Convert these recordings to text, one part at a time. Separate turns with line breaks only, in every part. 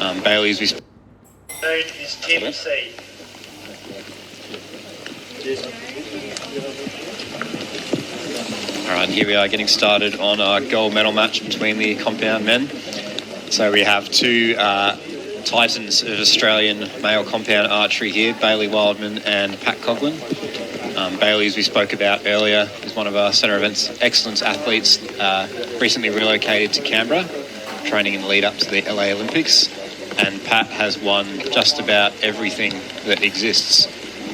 Bailey's we
is Tim C.
All right, here we are getting started on our gold medal match between the compound men. So we have two titans of Australian male compound archery here, Bailey Wildman and Pat Coughlin. Bailey, as we spoke about earlier, is one of our centre events excellence athletes, recently relocated to Canberra, training in the lead up to the LA Olympics. And Pat has won just about everything that exists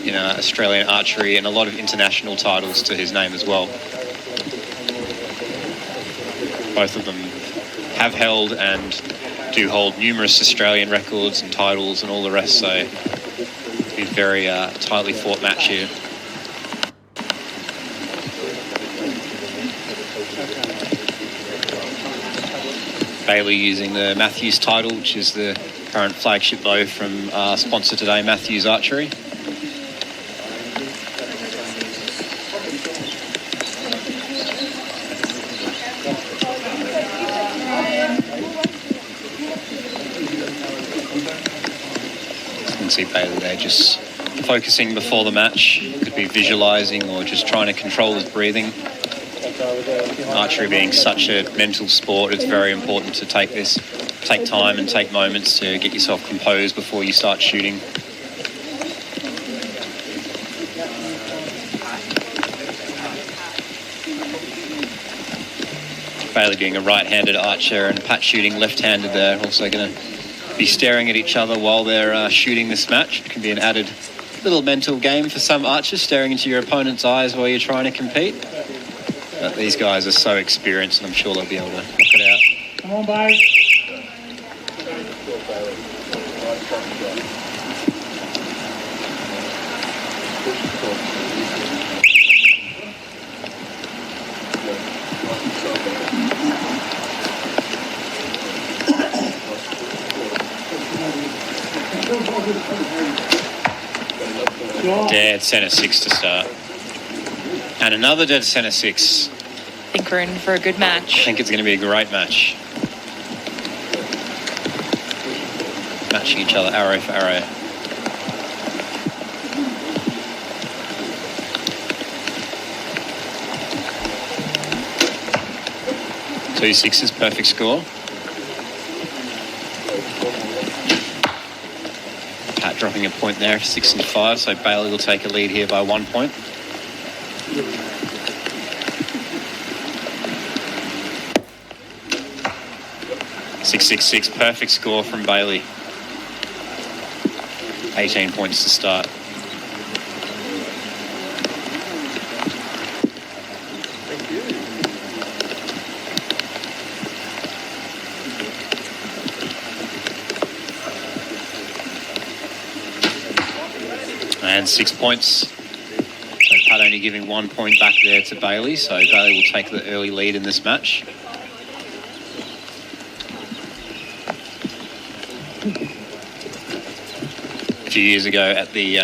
in Australian archery and a lot of international titles to his name as well. Both of them have held and do hold numerous Australian records and titles and all the rest, so it's been a very tightly fought match here. Bailey using the Matthews title, which is the current flagship bow from our sponsor today, Matthews Archery. See Bailey there just focusing before the match, could be visualizing or just trying to control his breathing. Archery being such a mental sport, it's very important to take time and take moments to get yourself composed before you start shooting. Bailey being a right-handed archer and Pat shooting left-handed there, also going to be staring at each other while they're shooting this match. It can be an added little mental game for some archers, staring into your opponent's eyes while you're trying to compete. But these guys are so experienced, and I'm sure they'll be able to knock it out.
Come on, boys.
Dead centre 6 to start. And another dead centre 6.
I think we're in for a good match.
I think it's going to be a great match. Matching each other arrow for arrow. Two sixes, perfect score. Pat dropping a point there, 6 and 5, so Bailey will take a lead here by 1 point. Six, 6, 6, perfect score from Bailey. 18 points to start. And 6 points. So Pat only giving 1 point back there to Bailey, so Bailey will take the early lead in this match. A few years ago at the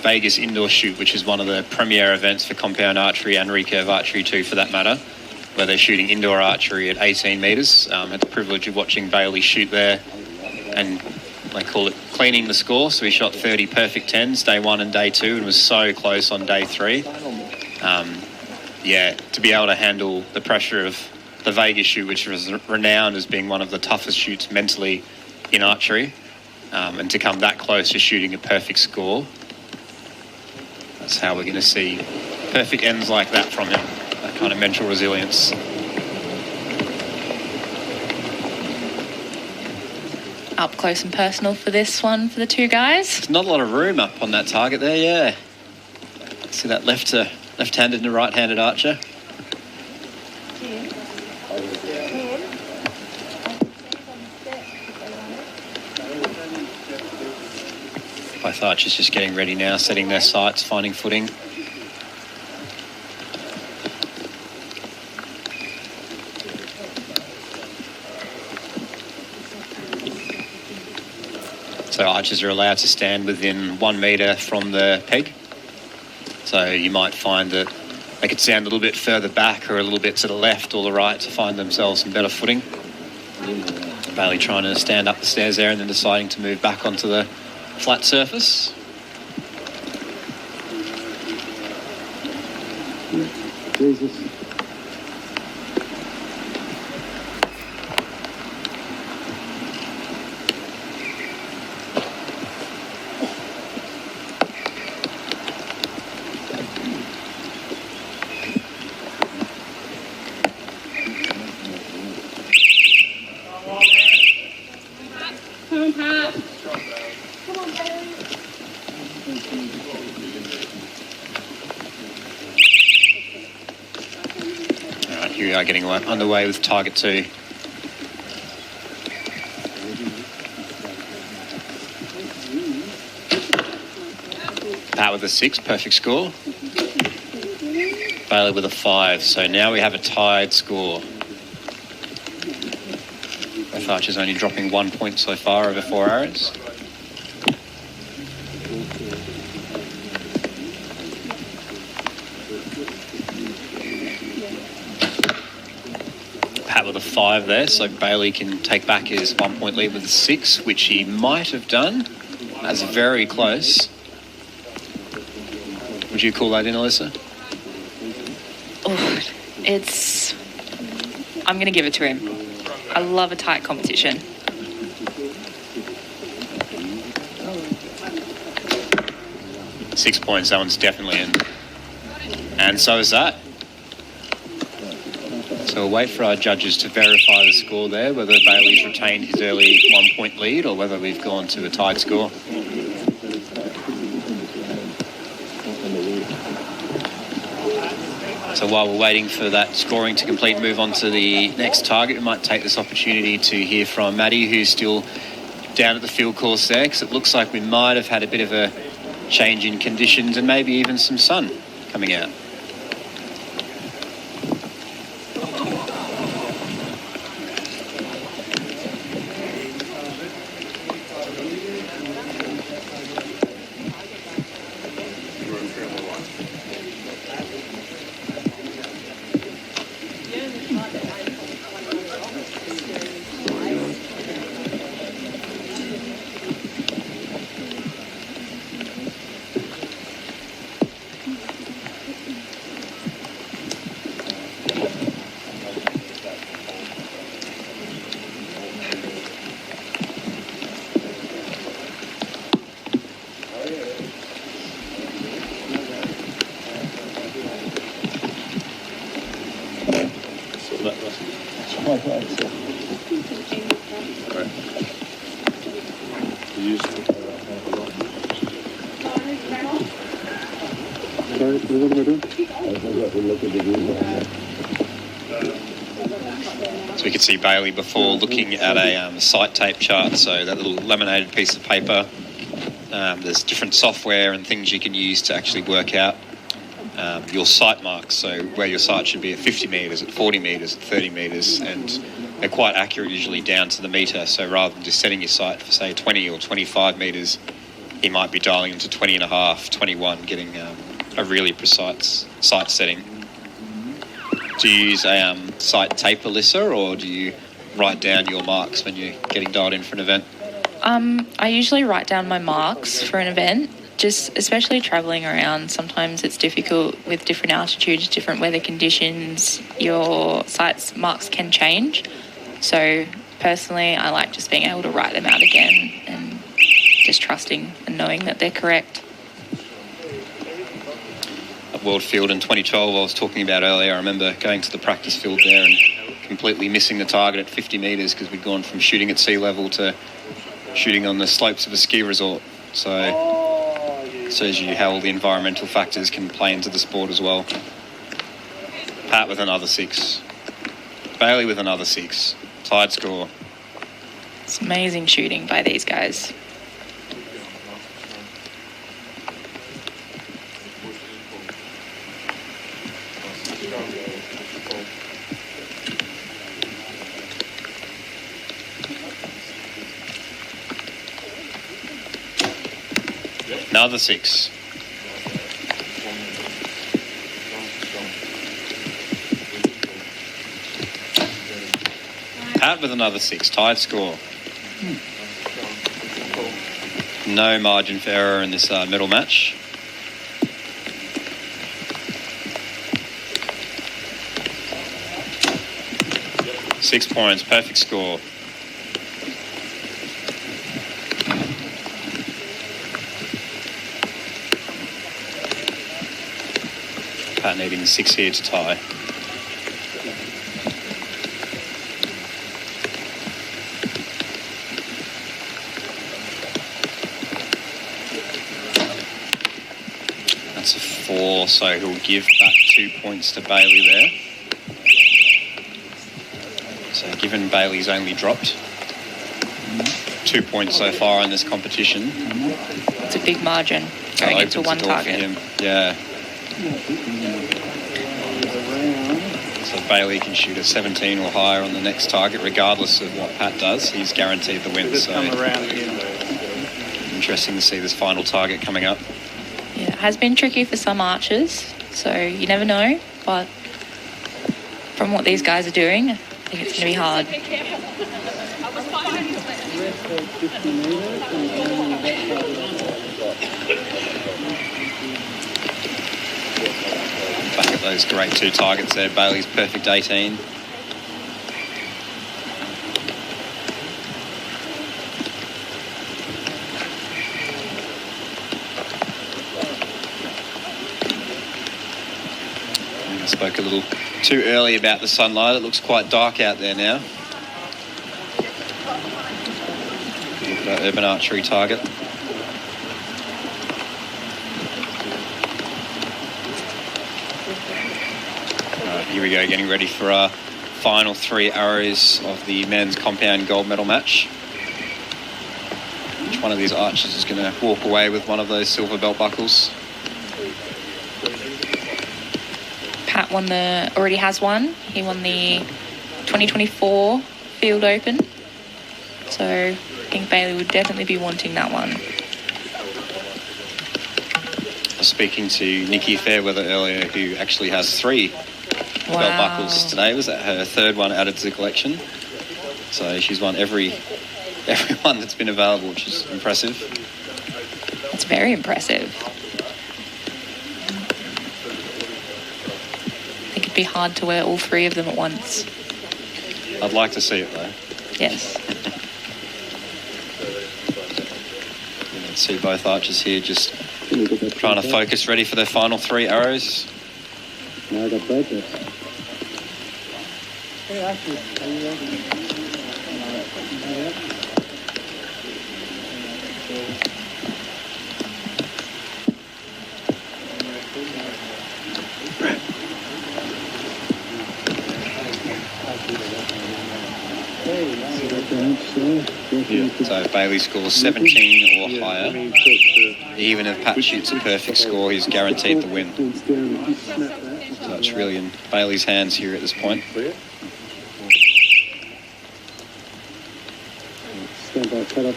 Vegas indoor shoot, which is one of the premier events for compound archery and recurve archery too, for that matter, where they're shooting indoor archery at 18 metres. Had the privilege of watching Bailey shoot there, and they call it cleaning the score. So he shot 30 perfect 10s day 1 and day 2 and was so close on day 3. To be able to handle the pressure of the Vegas shoot, which was renowned as being one of the toughest shoots mentally in archery, and to come that close to shooting a perfect score, that's how we're going to see perfect ends like that from him, that kind of mental resilience.
Up close and personal for this one for the two guys.
There's not a lot of room up on that target there, yeah. See that left-handed and right-handed archer. Both archers just getting ready now, setting their sights, finding footing. So archers are allowed to stand within 1 metre from the peg. So you might find that they could stand a little bit further back or a little bit to the left or the right to find themselves some better footing. Bailey trying to stand up the stairs there and then deciding to move back onto the flat surface.
Jesus.
Here we are getting underway with target 2. Pat with a 6, perfect score. Bailey with a 5, so now we have a tied score. Both archers only dropping 1 point so far over 4 arrows. Pat with a 5 there, so Bailey can take back his 1 point lead with a 6, which he might have done. That's very close. Would you call that in, Alyssa?
Oh, I'm going to give it to him. I love a tight competition.
Six points, that one's definitely in. And so is that. So we'll wait for our judges to verify the score there, whether Bailey's retained his early 1 point lead or whether we've gone to a tied score. So while we're waiting for that scoring to complete and move on to the next target, we might take this opportunity to hear from Maddie, who's still down at the field course there, because it looks like we might have had a bit of a change in conditions and maybe even some sun coming out. So we could see Bailey before looking at a sight tape chart, so that little laminated piece of paper. There's different software and things you can use to actually work out your sight marks, so where your sight should be at 50 metres, at 40 metres, at 30 metres, and they're quite accurate usually down to the metre, so rather than just setting your sight for say 20 or 25 metres, he might be dialing into 20 and a half, 21, getting a really precise sight setting. Do you use a sight tape, Alyssa, or do you write down your marks when you're getting dialed in for an event?
I usually write down my marks for an event, just especially travelling around. Sometimes it's difficult with different altitudes, different weather conditions. Your sight marks can change. So personally, I like just being able to write them out again and just trusting and knowing that they're correct.
At World Field in 2012, I was talking about earlier, I remember going to the practice field there and completely missing the target at 50 metres because we'd gone from shooting at sea level to shooting on the slopes of a ski resort. So it shows you how all the environmental factors can play into the sport as well. Pat with another 6. Bailey with another 6. Tied score.
It's amazing shooting by these guys.
Another 6. Pat with another 6. Tied score. No margin for error in this medal match. Six points, perfect score. Pat needing 6 here to tie. That's a 4, so he'll give back 2 points to Bailey there. So given Bailey's only dropped 2 points so far in this competition.
It's a big margin going into one target.
Yeah. So Bailey can shoot a 17 or higher on the next target, regardless of what Pat does. He's guaranteed the win. So interesting to see this final target coming up.
Yeah, it has been tricky for some archers, so you never know. But from what these guys are doing, I think it's going to be hard.
Back at those great 2 targets there. Bailey's perfect 18. I spoke a little too early about the sunlight. It looks quite dark out there now. Look at our urban archery target. Here we go, getting ready for our final 3 arrows of the men's compound gold medal match. Which one of these archers is going to walk away with one of those silver belt buckles?
Pat already has one. He won the 2024 Field Open. So I think Bailey would definitely be wanting that one.
I was speaking to Nikki Fairweather earlier, who actually has 3 belt buckles today. Was that her 3rd one added to the collection? So she's won every one that's been available, which is impressive.
It's very impressive. I think it'd be hard to wear all 3 of them at once.
I'd like to see it though.
Yes.
Let's see both archers here just trying to focus, ready for their final 3 arrows.
Now I got focus.
So Bailey scores 17 or higher. Even if Pat shoots a perfect score, he's guaranteed the win. So it's really in Bailey's hands here at this point.
Stand by, cut up.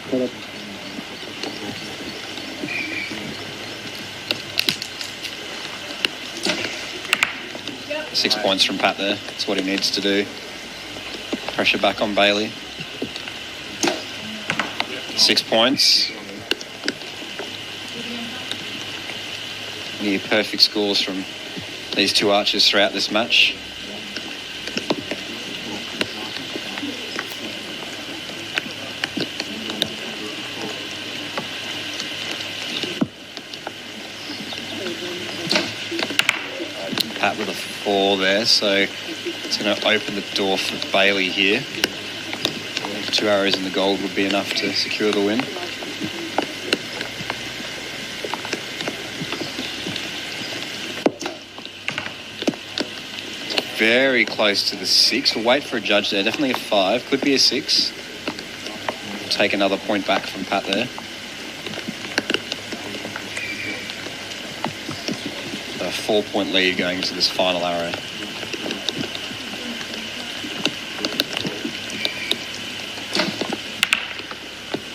6 points from Pat there. That's what he needs to do. Pressure back on Bailey. 6 points. Near perfect scores from these 2 archers throughout this match. Pat with a 4 there, so it's going to open the door for Bailey here. 2 arrows in the gold would be enough to secure the win. Very close to the 6. We'll wait for a judge there. Definitely a 5. Could be a 6. We'll take another point back from Pat there. A 4-point lead going into this final arrow.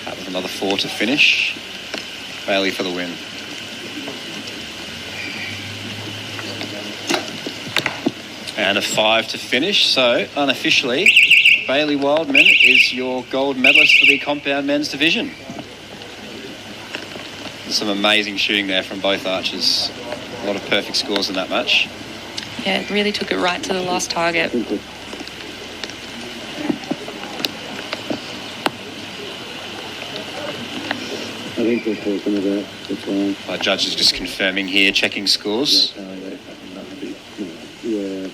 Pat with another 4 to finish. Bailey for the win. And a 5 to finish. So unofficially, Bailey Wildman is your gold medalist for the compound men's division. Some amazing shooting there from both archers. A lot of perfect scores in that match.
Yeah, it really took it right to the last target.
I think we're talking about the time.
Our judge is just confirming here, checking scores.
Yeah.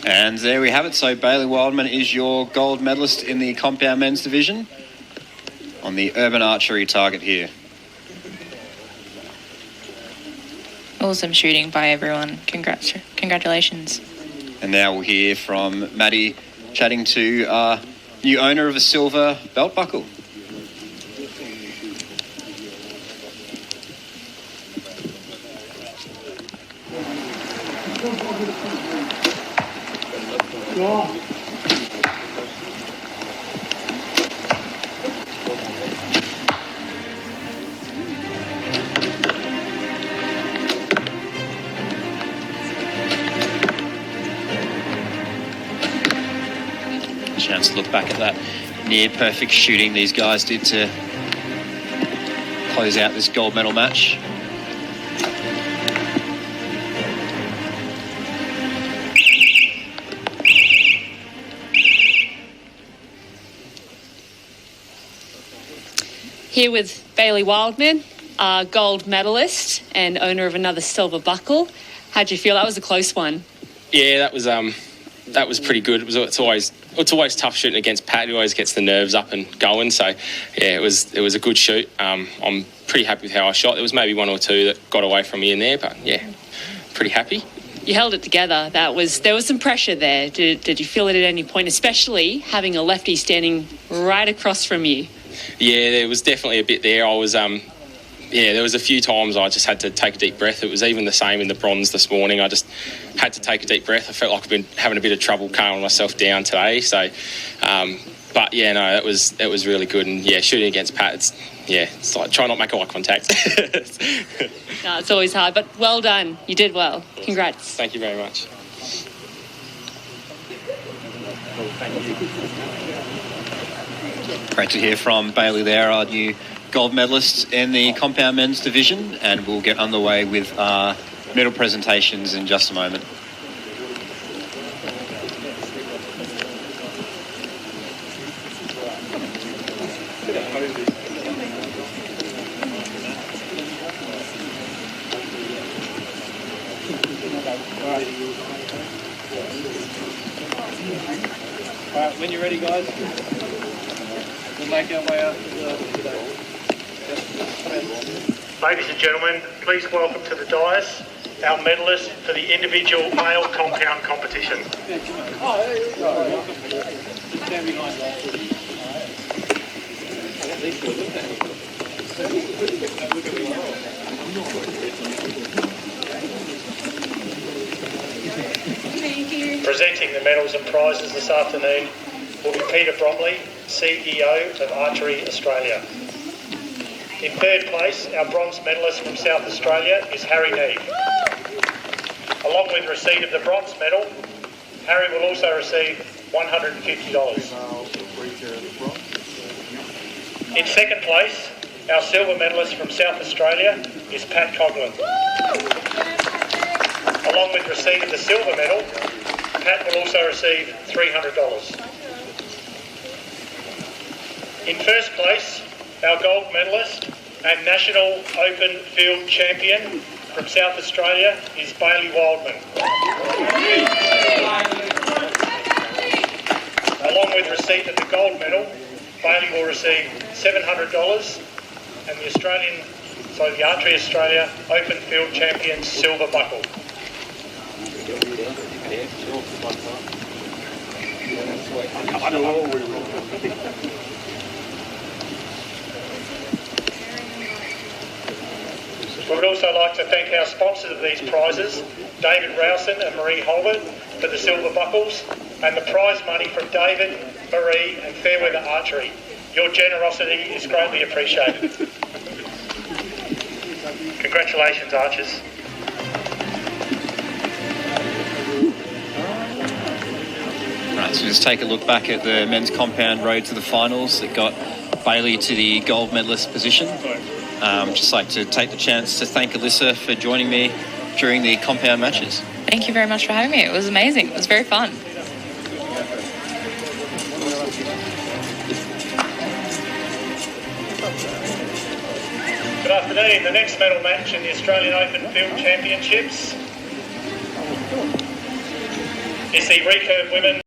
And there we have it. So Bailey Wildman is your gold medalist in the compound men's division on the urban archery target here.
Awesome shooting by everyone. Congratulations.
And now we'll hear from Maddie chatting to our new owner of a silver belt buckle. Chance to look back at that near perfect shooting these guys did to close out this gold medal match.
Here with Bailey Wildman, our gold medalist and owner of another silver buckle. How'd you feel? That was a close one.
Yeah, that was pretty good. It's always tough shooting against Pat. He always gets the nerves up and going. So yeah, it was a good shoot. I'm pretty happy with how I shot. There was maybe one or two that got away from me in there, but yeah, pretty happy.
You held it together. There was some pressure there. Did you feel it at any point, especially having a lefty standing right across from you?
Yeah, there was definitely a bit there. There was a few times I just had to take a deep breath. It was even the same in the bronze this morning. I just had to take a deep breath. I felt like I've been having a bit of trouble calming myself down today. So, but yeah, no, that was really good. And yeah, shooting against Pat, it's like try not to make eye contact.
No, it's always hard, but well done. You did well. Congrats.
Thank you very much.
Great to hear from Bailey there, our new gold medalist in the compound men's division, and we'll get underway with our medal presentations in just a moment.
All right, when you're ready, guys, we'll make our way out. Ladies and gentlemen, please welcome to the dais our medalist for the individual male compound competition. Stand behind that. Presenting the medals and prizes this afternoon will be Peter Bromley, CEO of Archery Australia. In third place, our bronze medalist from South Australia is Harry Neave. Along with receipt of the bronze medal, Harry will also receive $150. In second place, our silver medalist from South Australia is Pat Coughlin. Along with receipt of the silver medal, Pat will also receive $300. In first place, our gold medalist and national open field champion from South Australia is Bailey Wildman. Along with receipt of the gold medal, Bailey will receive $700 and the Archery Australia Open Field Champions silver buckle. We would also like to thank our sponsors of these prizes, David Rowson and Marie Holbert, for the silver buckles, and the prize money from David Marie and Fairweather Archery. Your generosity is greatly appreciated. Congratulations, archers.
Right, so just take a look back at the men's compound road to the finals that got Bailey to the gold medalist position. Just like to take the chance to thank Alyssa for joining me during the compound matches.
Thank you very much for having me. It was amazing. It was very fun.
Good afternoon. The next medal match in the Australian Open Field Championships is the recurve women